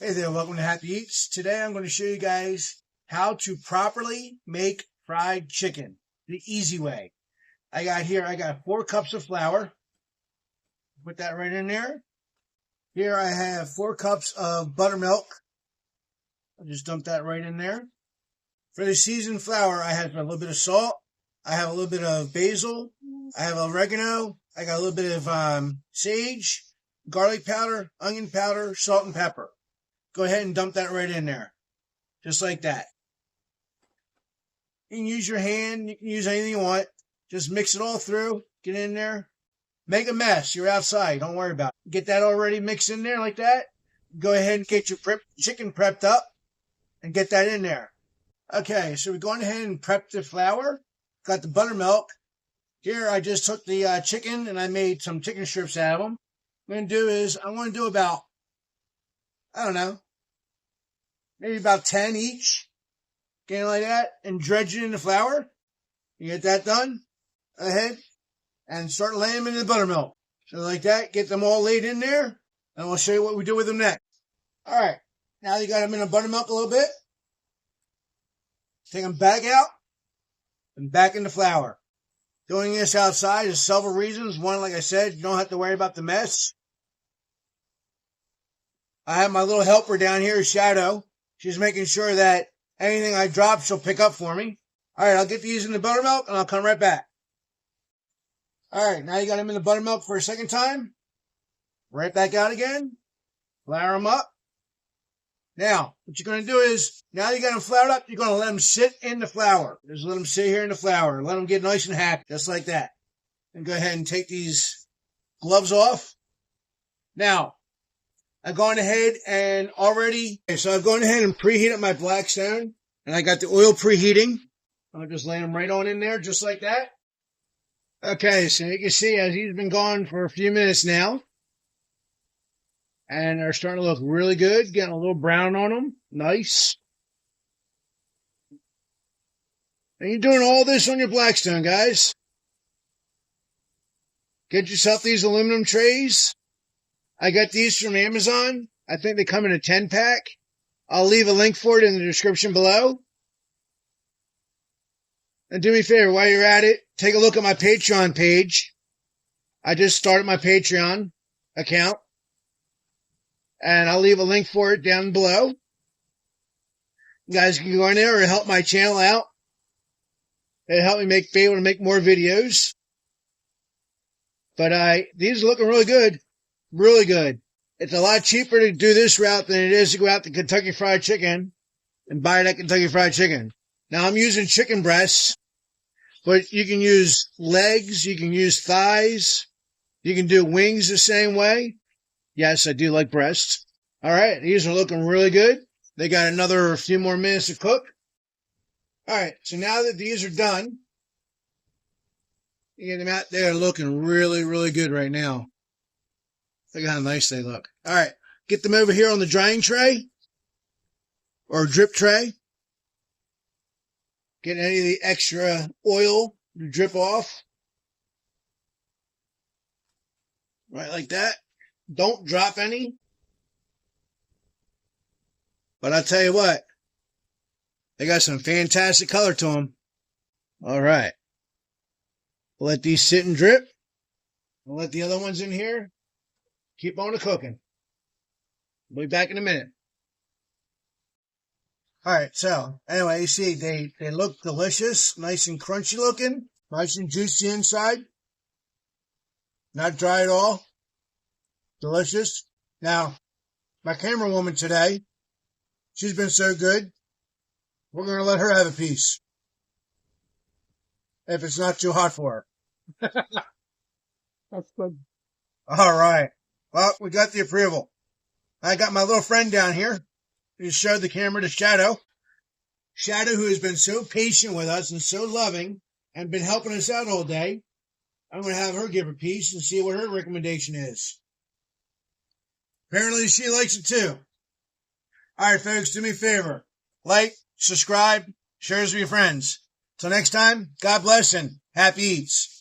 Hey there, welcome to Happy Eats. Today I'm going to show you guys how to properly make fried chicken the easy way. I got 4 cups of flour. Put that right in there. Here I have 4 cups of buttermilk. I'll just dump that right in there. For the seasoned flour, I have a little bit of salt. I have a little bit of basil. I have oregano. I got a little bit of sage, garlic powder, onion powder, salt, and pepper. Go ahead and dump that right in there, just like that. You can use your hand. You can use anything you want. Just mix it all through. Get in there. Make a mess. You're outside. Don't worry about it. Get that already mixed in there like that. Go ahead and get your chicken prepped up and get that in there. Okay, so we're going ahead and prep the flour. Got the buttermilk. Here I just took the chicken and I made some chicken strips out of them. What I'm going to do about, I don't know, maybe about 10 each. Getting like that. And dredge it in the flour. You get that done. Go ahead and start laying them in the buttermilk. So like that, get them all laid in there. And we'll show you what we do with them next. Alright, now you got them in the buttermilk a little bit. Take them back out and back in the flour. Doing this outside is several reasons. One, like I said, you don't have to worry about the mess. I have my little helper down here, Shadow. She's making sure that anything I drop, she'll pick up for me. Alright, I'll get these in the buttermilk and I'll come right back. Alright, now you got them in the buttermilk for a second time. Right back out again. Flour them up. Now, what you're going to do is, now you got them floured up, you're going to let them sit in the flour. Just let them sit here in the flour. Let them get nice and happy, just like that. And go ahead and take these gloves off. Now, I've gone ahead and I've gone ahead and preheated my Blackstone. And I got the oil preheating. I'll just lay them right on in there, just like that. Okay, so you can see as he's been gone for a few minutes now. And they're starting to look really good. Getting a little brown on them. Nice. And you're doing all this on your Blackstone, guys. Get yourself these aluminum trays. I got these from Amazon. I think they come in a 10-pack. I'll leave a link for it in the description below. And do me a favor, while you're at it, take a look at my Patreon page. I just started my Patreon account. And I'll leave a link for it down below. You guys can go in there and help my channel out. It'll help me be able to make more videos. But these are looking really good. Really good. It's a lot cheaper to do this route than it is to go out to Kentucky Fried Chicken and buy that Kentucky Fried Chicken. Now I'm using chicken breasts, but you can use legs, you can use thighs, you can do wings the same way. Yes, I do like breasts. Alright, these are looking really good. They got another few more minutes to cook. Alright, so now that these are done, you get them out there looking really, really good right now. Look how nice they look. Alright, get them over here on the drying tray or drip tray. Get any of the extra oil to drip off. Right like that. Don't drop any. But I'll tell you what, they got some fantastic color to them. Alright. We'll let these sit and drip. We'll let the other ones in here keep on cooking. We'll be back in a minute. Alright, so anyway, you see they look delicious, nice and crunchy looking, nice and juicy inside. Not dry at all. Delicious. Now, my camera woman today, she's been so good, we're going to let her have a piece. If it's not too hot for her. That's good. All right. Well, we got the approval. I got my little friend down here who showed the camera to Shadow. Shadow, who has been so patient with us and so loving and been helping us out all day. I'm going to have her give a piece and see what her recommendation is. Apparently, she likes it too. All right, folks, do me a favor. Like, subscribe, share this with your friends. Till next time, God bless and happy eats.